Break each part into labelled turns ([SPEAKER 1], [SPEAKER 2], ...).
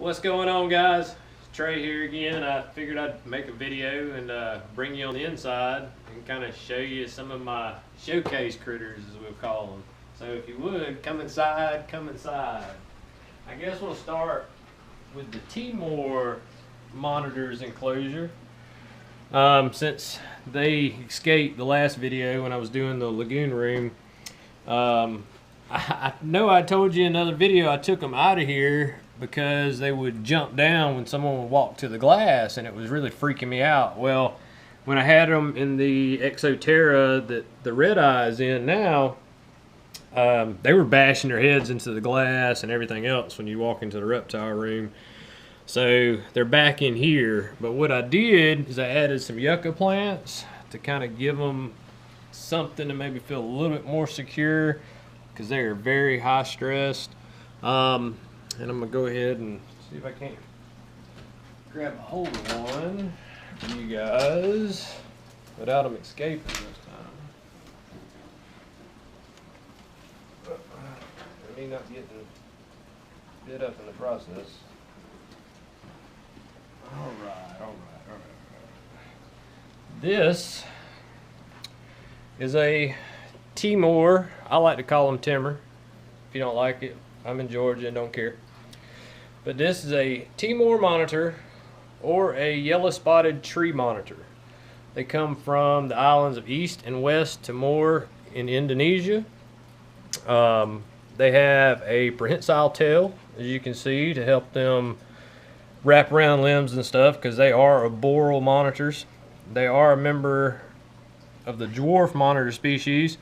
[SPEAKER 1] What's going on, guys? Trey here again. I figured I'd make a video and bring you on the inside and kind of show you some of my showcase critters, as we'll call them. So if you would, come inside, come inside. I guess we'll start with the Timor Monitors enclosure. Since they escaped the last video when I was doing the lagoon room, I know I told you in another video I took them out of here because they would jump down when someone would walk to the glass, and it was really freaking me out. Well, when I had them in the Exoterra that the red eye is in now, they were bashing their heads into the glass and everything else when you walk into the reptile room. So they're back in here. But what I did is I added some yucca plants to kind of give them something to maybe feel a little bit more secure, because they are very high stressed. And I'm gonna go ahead and see if I can't grab a hold of one for you guys without them escaping this time. Me not getting bit up in the process. All right. This is a Timor. I like to call them Timor. If you don't like it, I'm in Georgia and don't care. But this is a Timor Monitor, or a yellow-spotted tree monitor. They come from the islands of East and West Timor in Indonesia. They have a prehensile tail, as you can see, to help them wrap around limbs and stuff, because they are arboreal monitors. They are a member of the dwarf monitor species.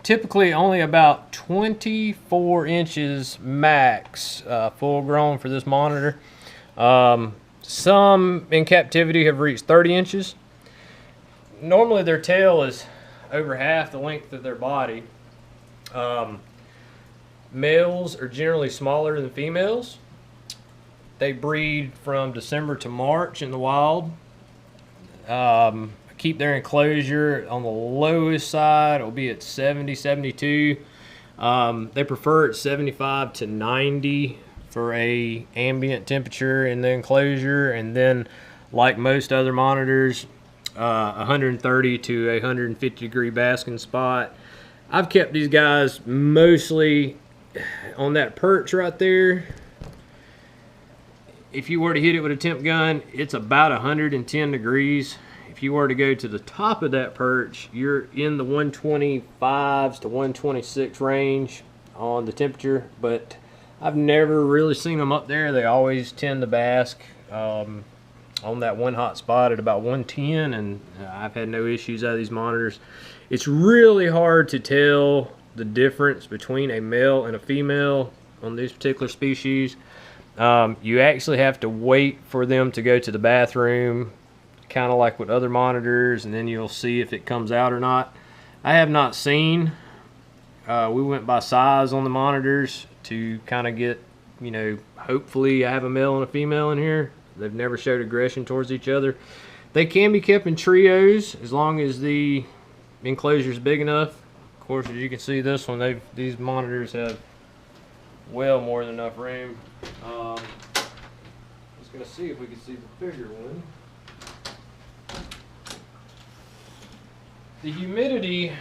[SPEAKER 1] Typically only about 24 inches max full grown for this monitor. Some in captivity have reached 30 inches. Normally their tail is over half the length of their body. Males are generally smaller than females. They breed from December to March in the wild. Keep their enclosure on the lowest side. It'll be at 70, 72. They prefer at 75 to 90 for a ambient temperature in the enclosure, and then, like most other monitors, 130 to 150 degree basking spot. I've kept these guys mostly on that perch right there. If you were to hit it with a temp gun, it's about 110 degrees. If you were to go to the top of that perch, you're in the 125s to 126 range on the temperature, but I've never really seen them up there. They always tend to bask on that one hot spot at about 110, and I've had no issues out of these monitors. It's really hard to tell the difference between a male and a female on this particular species. You actually have to wait for them to go to the bathroom, kind of like with other monitors, and then you'll see if it comes out or not. I have not seen. We went by size on the monitors to kind of get, you know, hopefully I have a male and a female in here. They've never showed aggression towards each other. They can be kept in trios as long as the enclosure is big enough. Of course, as you can see, this one, these monitors have well more than enough room. Just gonna see if we can see the bigger one. The humidity,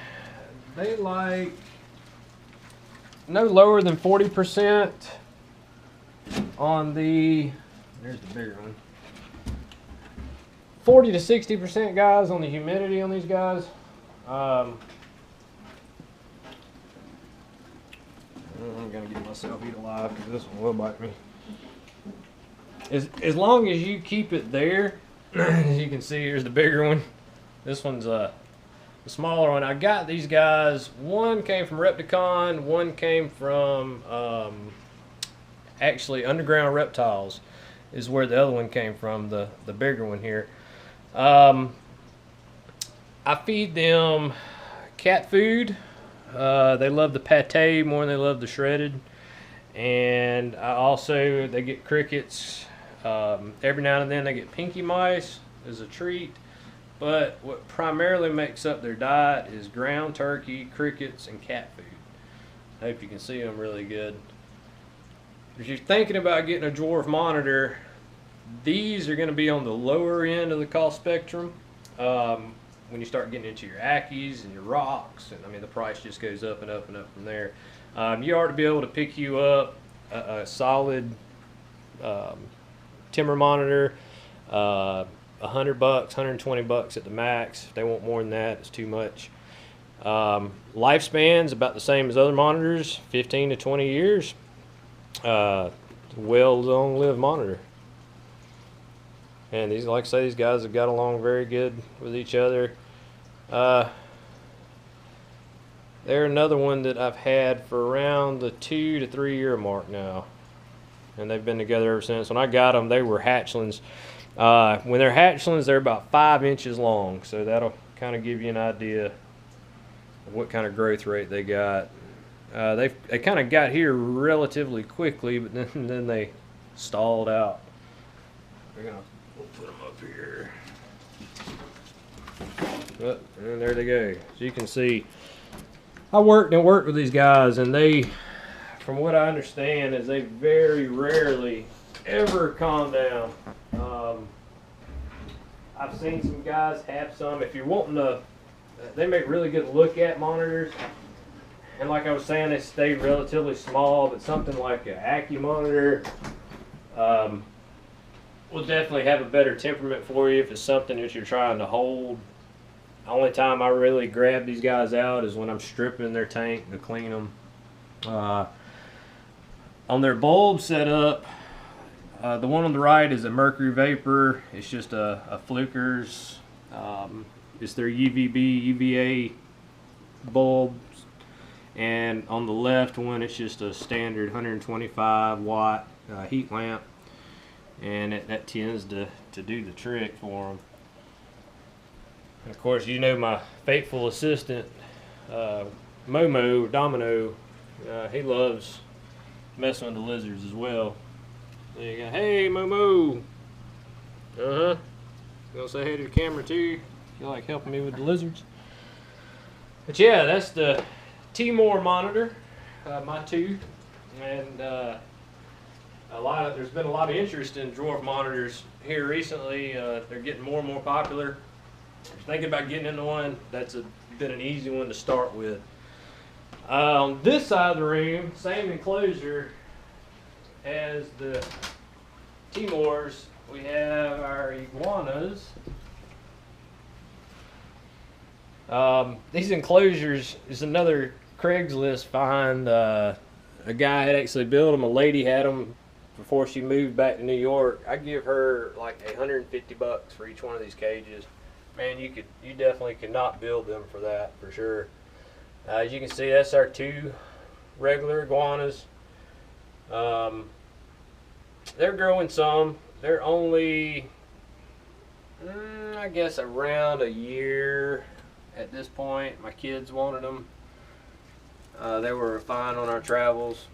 [SPEAKER 1] they like no lower than 40% on the, there's the bigger one. 40 to 60%, guys, on the humidity on these guys. I'm gonna get myself eat alive because this one will bite me. As long as you keep it there, as you can see, here's the bigger one. This one's the smaller one. I got these guys. One came from Repticon. One came from actually Underground Reptiles, is where the other one came from. The bigger one here. I feed them cat food. They love the pate more than they love the shredded, and they get crickets. Every now and then they get pinky mice as a treat. But what primarily makes up their diet is ground turkey, crickets, and cat food. I hope you can see them really good. if you're thinking about getting a dwarf monitor, these are going to be on the lower end of the cost spectrum. When you start getting into your Ackies and your Rocks, and I mean the price just goes up and up and up from there. You ought to be able to pick you up a solid Timor Monitor, $100, $120 at the max. If they want more than that, it's too much. Lifespan's about the same as other monitors, 15 to 20 years. Well long-lived monitor. And these, like I say, these guys have got along very good with each other. They're another one that I've had for around the 2 to 3 year mark now, and they've been together ever since. When I got them, they were hatchlings. When they're hatchlings, they're about 5 inches long, so that'll kind of give you an idea of what kind of growth rate they got. They kind of got here relatively quickly, but then they stalled out. We'll put them up here. Oh, and there they go. So you can see, I worked with these guys, and they, from what I understand, is they very rarely ever calm down. I've seen some guys have some. If you're wanting to, they make really good look-at monitors. And like I was saying, they stay relatively small, but something like an Ackie monitor will definitely have a better temperament for you if it's something that you're trying to hold. The only time I really grab these guys out is when I'm stripping their tank to clean them. On their bulb setup, the one on the right is a mercury vapor. It's just a Fluker's. It's their UVB, UVA bulb. And on the left one, it's just a standard 125 watt heat lamp. And that tends to do the trick for them. And of course, you know my faithful assistant, Domino, he loves messing with the lizards as well. There you go. Hey, Momo. You gonna say hey to the camera too? You like helping me with the lizards? But yeah, that's the Timor Monitor, my two, and there's been a lot of interest in dwarf monitors here recently. They're getting more and more popular. If you're thinking about getting into one, that's been an easy one to start with. On this side of the room, same enclosure as the Timors, we have our Iguanas. These enclosures is another Craigslist find. A guy had actually built them. A lady had them before she moved back to New York. I give her like $150 for each one of these cages. Man, you definitely could not build them for that, for sure. As you can see, that's our two regular iguanas. They're growing some. They're only, I guess, around a year at this point. My kids wanted them. They were fine on our travels.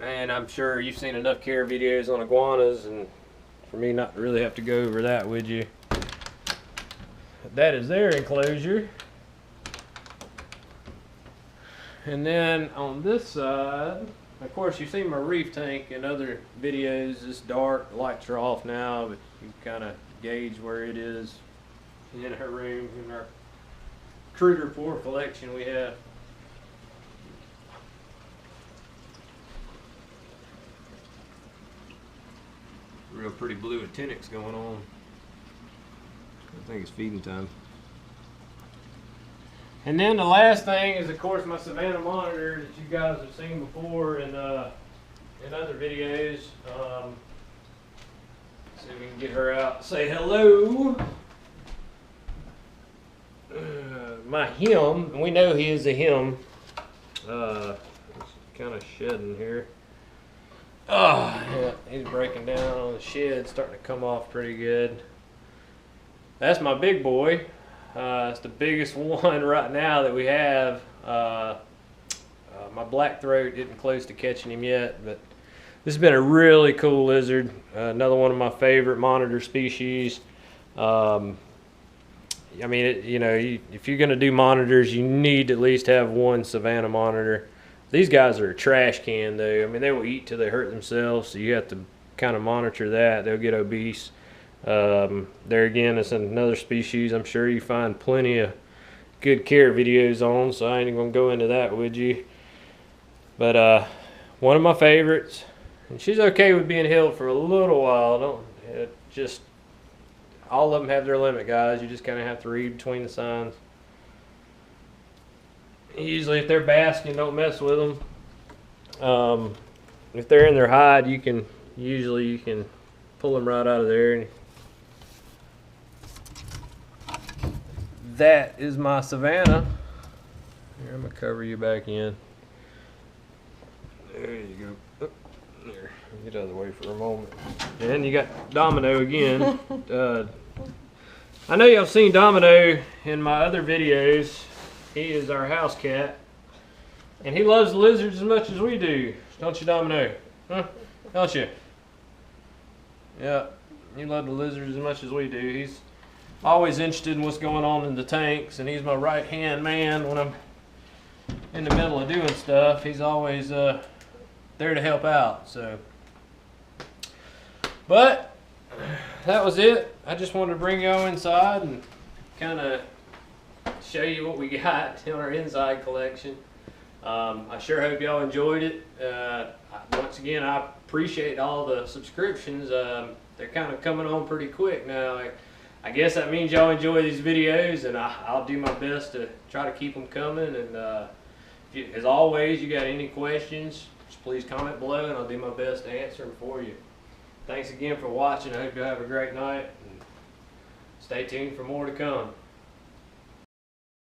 [SPEAKER 1] And I'm sure you've seen enough care videos on iguanas, and for me not to really have to go over that, would you? That is their enclosure. And then on this side, of course, you've seen my reef tank in other videos. It's dark, the lights are off now, but you can kind of gauge where it is in her room, in our Cruder Pour collection we have. Real pretty blue actinics going on. I think it's feeding time. And then the last thing is, of course, my Savannah Monitor that you guys have seen before in other videos. See if we can get her out. Say hello. My him, and we know he is a him. It's kind of shedding here. Oh, yeah, he's breaking down on the shed, starting to come off pretty good. That's my big boy. It's the biggest one right now that we have. My black throat isn't close to catching him yet, but this has been a really cool lizard. Another one of my favorite monitor species. I mean, you know, if you're going to do monitors, you need to at least have one Savannah monitor. These guys are a trash can, though. I mean, they will eat till they hurt themselves, so you have to kind of monitor that. They'll get obese. There again, it's another species I'm sure you find plenty of good care videos on, so I ain't going to go into that with you. But one of my favorites, and she's okay with being held for a little while. Just all of them have their limit, guys. You just kind of have to read between the signs. Usually, if they're basking, don't mess with them. If they're in their hide, you can pull them right out of there. That is my Savannah. Here, I'm gonna cover you back in. There you go. Oh, there, get out of the way for a moment. And you got Domino again. I know y'all seen Domino in my other videos. He is our house cat, and he loves the lizards as much as we do, don't you, Domino? Huh? Don't you? Yeah, you love the lizards as much as we do. He's always interested in what's going on in the tanks, and he's my right-hand man when I'm in the middle of doing stuff. He's always there to help out. So, but that was it. I just wanted to bring y'all inside and kind of show you what we got in our inside collection. I sure hope y'all enjoyed it. Once again, I appreciate all the subscriptions. They're kind of coming on pretty quick now. I guess that means y'all enjoy these videos, and I'll do my best to try to keep them coming. And as always, you got any questions, just please comment below, and I'll do my best to answer them for you. Thanks again for watching. I hope you have a great night, and stay tuned for more to come.